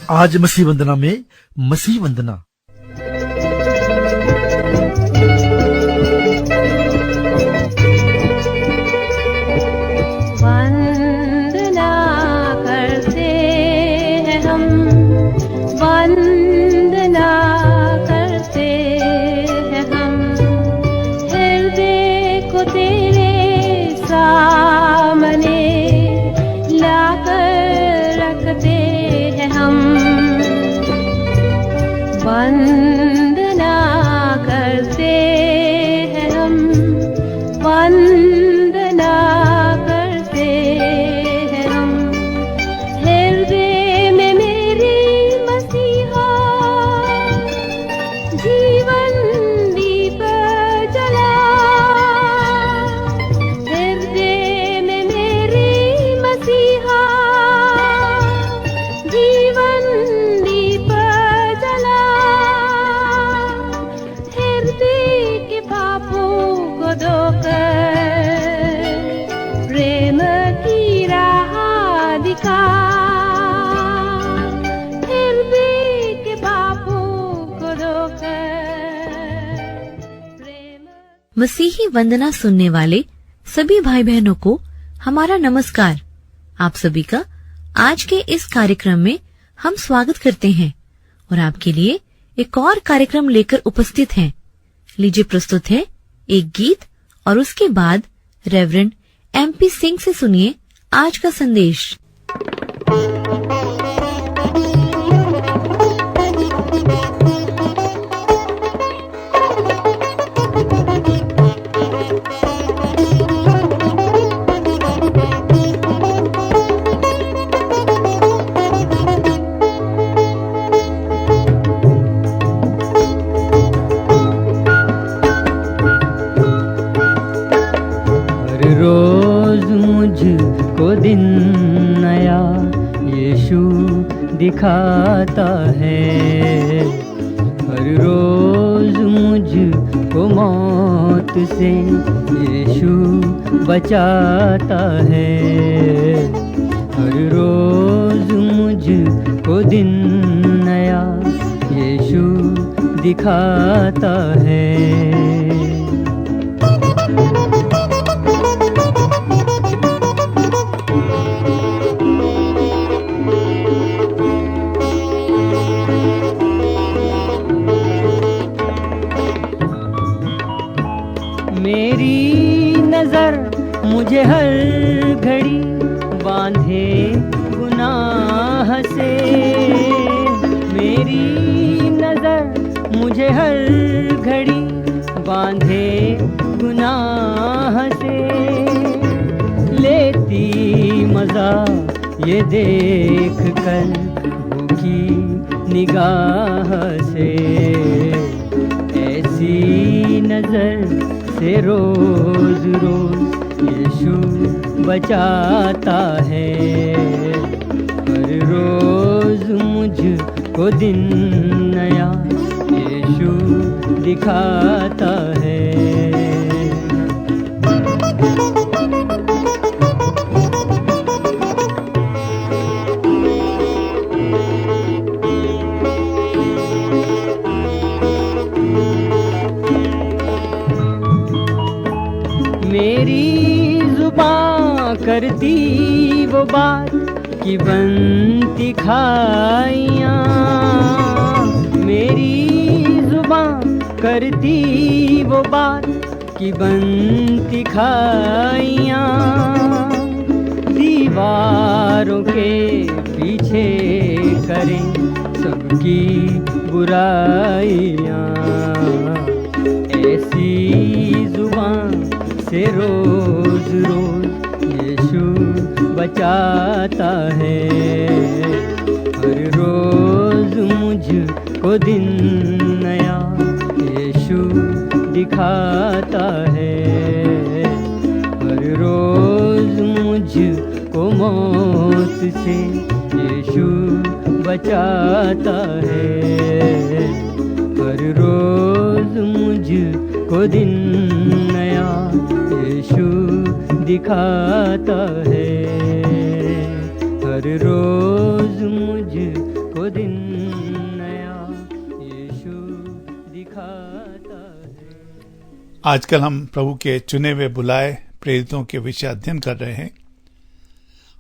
आज मसीह वंदना में मसीह वंदना। वंदना करते हैं हम, वंदना करते हैं हम, हृदय को तेरे सामने लाकर रखते हैं हम। वंदना करते हैं हम, वंदना करते हैं हम, हृदय में मेरी मसीहा जीवन दीप जला, हृदय में मेरी मसीहा जीवन दीप जला, हृदय के पापों को धोकर प्रेम की राह दिखा, हृदय के पापों को धोकर प्रेम। मसीही वंदना सुनने वाले सभी भाई बहनों को हमारा नमस्कार। आप सभी का आज के इस कार्यक्रम में हम स्वागत करते हैं और आपके लिए एक और कार्यक्रम लेकर उपस्थित हैं। लीजिए प्रस्तुत है एक गीत और उसके बाद रेवरेंड MP सिंह से सुनिए आज का संदेश। हर रोज मुझको दिन नया यीशु दिखाता है, हर रोज मुझको मौत से यीशु बचाता है, हर रोज मुझको दिन नया यीशु दिखाता है। मेरी नजर मुझे हर घड़ी बांधे गुनाह से, मेरी नजर मुझे हर घड़ी बांधे गुनाह से, लेती मजा ये देख कर भूखी निगाह से, ऐसी नजर से रोज रोज यीशु बचाता है, हर रोज मुझको दिन नया यीशु दिखाता है। मेरी जुबां करती वो बात कि बनती खाइयाँ, मेरी जुबां करती वो बात कि बनती खाइयाँ, दीवारों के पीछे करें सबकी बुराइयाँ, ऐसी जुबां से रोज रोज यीशु बचाता है, हर रोज मुझको दिन नया यीशु दिखाता है, हर रोज मुझको मौत से यीशु बचाता है, हर रोज मुझको दिन नया यीशु दिखाता है, हर रोज मुझको दिन नया यीशु दिखाता है। आजकल हम प्रभु के चुने हुए बुलाए प्रेरितों के विषय अध्ययन कर रहे हैं।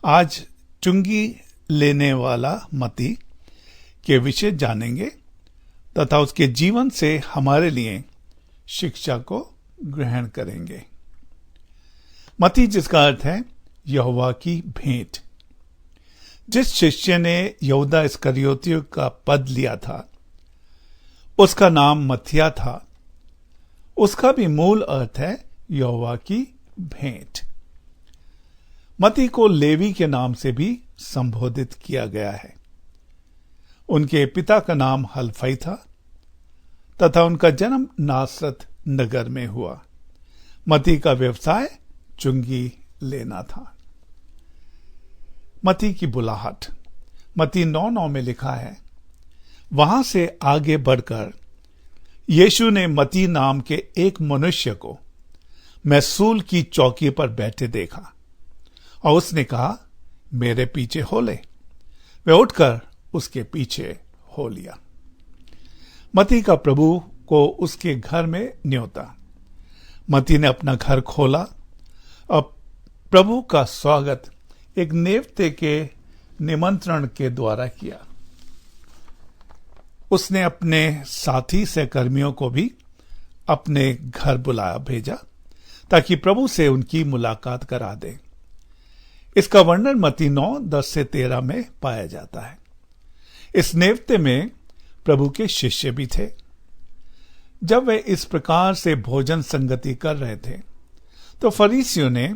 आज चुंगी लेने वाला मती के विषय जानेंगे तथा उसके जीवन से हमारे लिए शिक्षा को ग्रहण करेंगे। मती जिसका अर्थ है यहोवा की भेंट। जिस शिष्य ने यहूदा इस्करियोती का पद लिया था उसका नाम मथिया था। उसका भी मूल अर्थ है यहोवा की भेंट। मती को लेवी के नाम से भी संबोधित किया गया है। उनके पिता का नाम हलफई था तथा उनका जन्म नासरत नगर में हुआ। मती का व्यवसाय चुंगी लेना था। मती की बुलाहट मती 9:9 में लिखा है, वहां से आगे बढ़कर यीशु ने मती नाम के एक मनुष्य को मैसूल की चौकी पर बैठे देखा और उसने कहा, मेरे पीछे हो ले। वह उठकर उसके पीछे हो लिया। मती का प्रभु को उसके घर में न्योता। मती ने अपना घर खोला और प्रभु का स्वागत एक नेवते के निमंत्रण के द्वारा किया। उसने अपने साथी सहकर्मियों को भी अपने घर बुलाया भेजा ताकि प्रभु से उनकी मुलाकात करा दे। इसका वर्णन मती 9:10-13 में पाया जाता है। इस नेवते में प्रभु के शिष्य भी थे। जब वे इस प्रकार से भोजन संगति कर रहे थे तो फरीसियों ने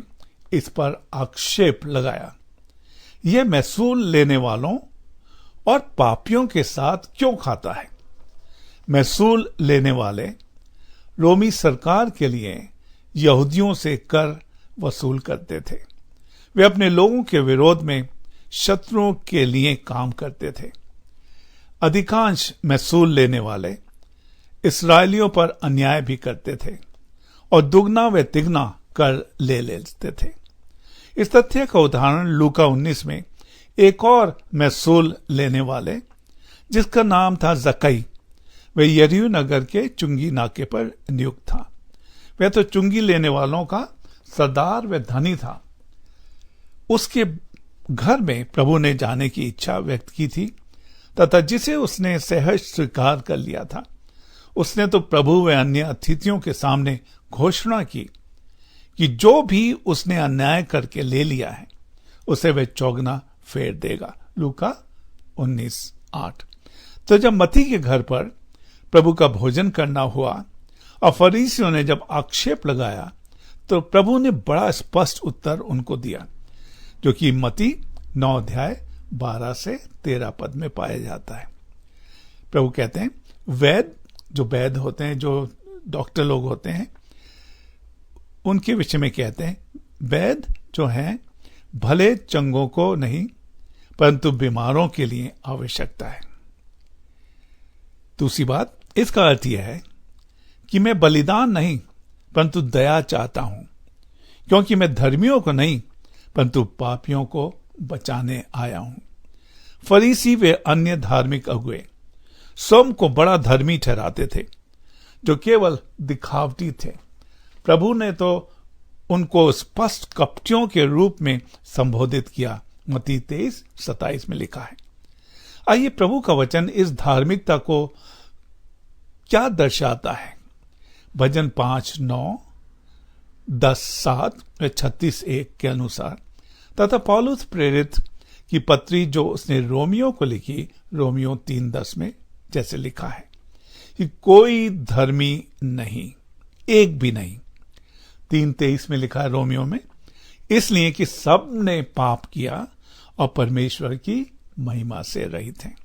इस पर आक्षेप लगाया, यह मैसूल लेने वालों और पापियों के साथ क्यों खाता है। मैसूल लेने वाले रोमी सरकार के लिए यहूदियों से कर वसूल करते थे। वे अपने लोगों के विरोध में शत्रुओं के लिए काम करते थे। अधिकांश मैसूल लेने वाले इस्राएलियों पर अन्याय भी करते थे और दुगना व तिगना कर ले लेते थे। इस तथ्य का उदाहरण लूका 19 में एक और मैसूल लेने वाले जिसका नाम था जक्कई, वह यरीहो नगर के चुंगी नाके पर नियुक्त था। वह तो चुंगी लेने वालों का सरदार व धनी था। उसके घर में प्रभु ने जाने की इच्छा व्यक्त की थी तथा जिसे उसने सहज स्वीकार कर लिया था। उसने तो प्रभु व अन्य अतिथियों के सामने घोषणा की कि जो भी उसने अन्याय करके ले लिया है उसे वह चौगना फेर देगा। लूका 19:8। तो जब मती के घर पर प्रभु का भोजन करना हुआ और फरीसियों ने जब आक्षेप लगाया तो प्रभु ने बड़ा स्पष्ट उत्तर उनको दिया, जो कि मती 9:12-13 में पाया जाता है। प्रभु कहते हैं, वैद्य जो वैद्य होते हैं, जो डॉक्टर लोग होते हैं, उनके विषय में कहते हैं, वैद्य जो हैं भले चंगों को नहीं परंतु बीमारों के लिए आवश्यकता है। दूसरी बात, इसका अर्थ यह है कि मैं बलिदान नहीं परंतु दया चाहता हूं, क्योंकि मैं धर्मियों को नहीं परंतु पापियों को बचाने आया हूं। फरीसी वे अन्य धार्मिक अगुए स्वयं को बड़ा धर्मी ठहराते थे, जो केवल दिखावटी थे। प्रभु ने तो उनको स्पष्ट कपटियों के रूप में संबोधित किया। मत्ती 23:27 में लिखा है। आइए प्रभु का वचन इस धार्मिकता को क्या दर्शाता है। भजन 5:9, 10:7 व 36:1 के अनुसार तथा पौलुस प्रेरित की पत्री जो उसने रोमियो को लिखी, रोमियो 3:10 में जैसे लिखा है कि कोई धर्मी नहीं, एक भी नहीं। 3:23 में लिखा है रोमियो में, इसलिए कि सब ने पाप किया और परमेश्वर की महिमा से रहित हैं।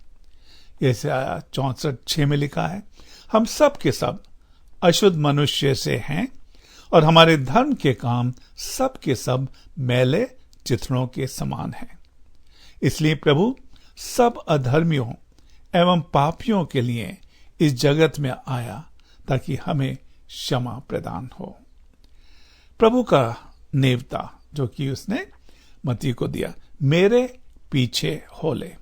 जैसे 64:6 में लिखा है, हम सब के सब अशुद्ध मनुष्य से हैं और हमारे धर्म के काम सब के सब मैले चिथड़ों के समान हैं। इसलिए प्रभु सब अधर्मियों एवं पापियों के लिए इस जगत में आया ताकि हमें क्षमा प्रदान हो। प्रभु का नेवता जो कि उसने मती को दिया, मेरे पीछे हो ले।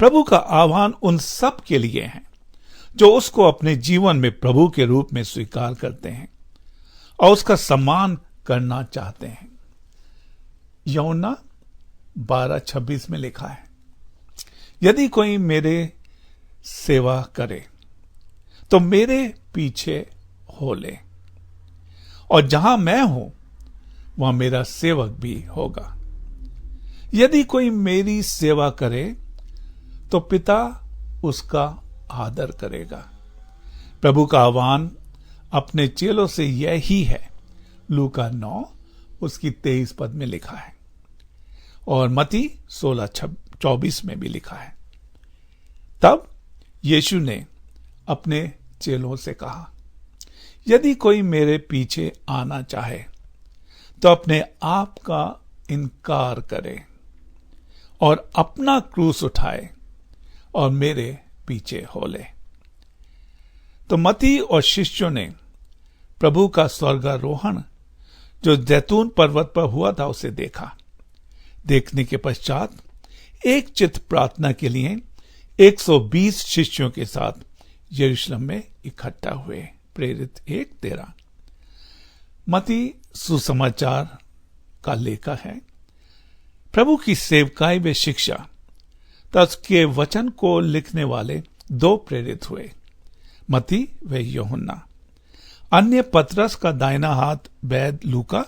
प्रभु का आह्वान उन सब के लिए है जो उसको अपने जीवन में प्रभु के रूप में स्वीकार करते हैं और उसका सम्मान करना चाहते हैं। यूहन्ना 12:26 में लिखा है, यदि कोई मेरे सेवा करे तो मेरे पीछे हो ले, और जहां मैं हूं वहां मेरा सेवक भी होगा। यदि कोई मेरी सेवा करे तो पिता उसका आदर करेगा। प्रभु का आह्वान अपने चेलों से यही है। लूका 9 उसकी 23 पद में लिखा है और मती 16:24 में भी लिखा है। तब यीशु ने अपने चेलों से कहा, यदि कोई मेरे पीछे आना चाहे तो अपने आप का इनकार करे और अपना क्रूस उठाए और मेरे पीछे हो ले। तो मती और शिष्यों ने प्रभु का स्वर्गारोहण जो जैतून पर्वत पर हुआ था उसे देखा। देखने के पश्चात एक चित्त प्रार्थना के लिए 120 शिष्यों के साथ यरूशलेम में इकट्ठा हुए। प्रेरित 1:13। मती सुसमाचार का लेखक है। प्रभु की सेवकाई व शिक्षा तथा उसके वचन को लिखने वाले 2 प्रेरित हुए, मती व यूहन्ना। अन्य पतरस का दाहिना हाथ वैद लूका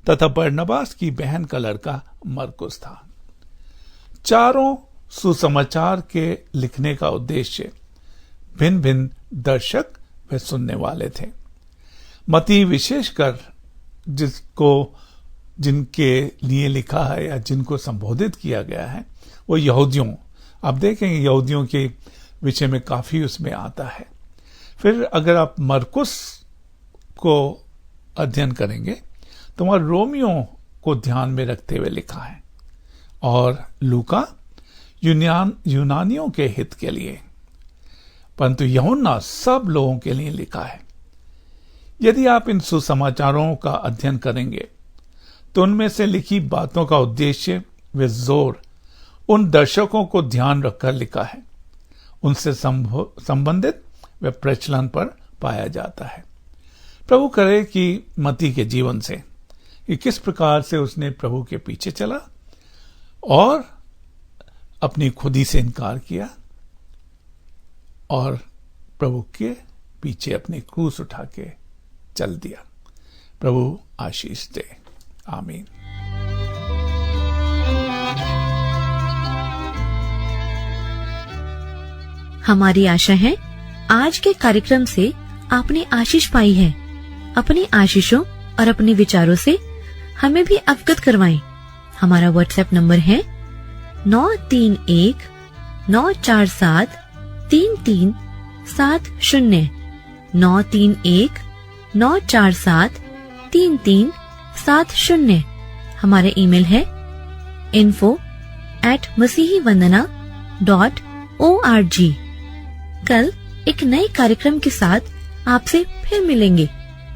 तथा बरनबास की बहन का लड़का मरकुस था। चारों सुसमाचार के लिखने का उद्देश्य भिन्न भिन्न दर्शक व सुनने वाले थे। मती विशेषकर जिनके लिए लिखा है या जिनको संबोधित किया गया है वो यहूदियों, आप देखेंगे यहूदियों के विषय में काफी उसमें आता है। फिर अगर आप मरकुस को अध्ययन करेंगे तो वहां रोमियों को ध्यान में रखते हुए लिखा है और लूका यूनानियों के हित के लिए, परंतु यूहन्ना सब लोगों के लिए लिखा है। यदि आप इन सुसमाचारों का अध्ययन करेंगे तो उनमें से लिखी बातों का उद्देश्य व जोर उन दर्शकों को ध्यान रखकर लिखा है, उनसे संबंधित व प्रचलन पर पाया जाता है। प्रभु करे कि मती के जीवन से कि किस प्रकार से उसने प्रभु के पीछे चला और अपनी खुदी से इनकार किया और प्रभु के पीछे अपनी क्रूस उठा के चल दिया। प्रभु आशीष दे। आमीन। हमारी आशा है आज के कार्यक्रम से आपने आशीष पाई है। अपनी आशीषों और अपने विचारों से हमें भी अवगत करवाएं। हमारा व्हाट्सएप नंबर है 9319473370 9319473370। हमारा ईमेल है info@masihivandana.org। कल एक नए कार्यक्रम के साथ आपसे फिर मिलेंगे।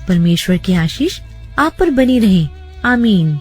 परमेश्वर की आशीष आप पर बनी रहे। आमीन।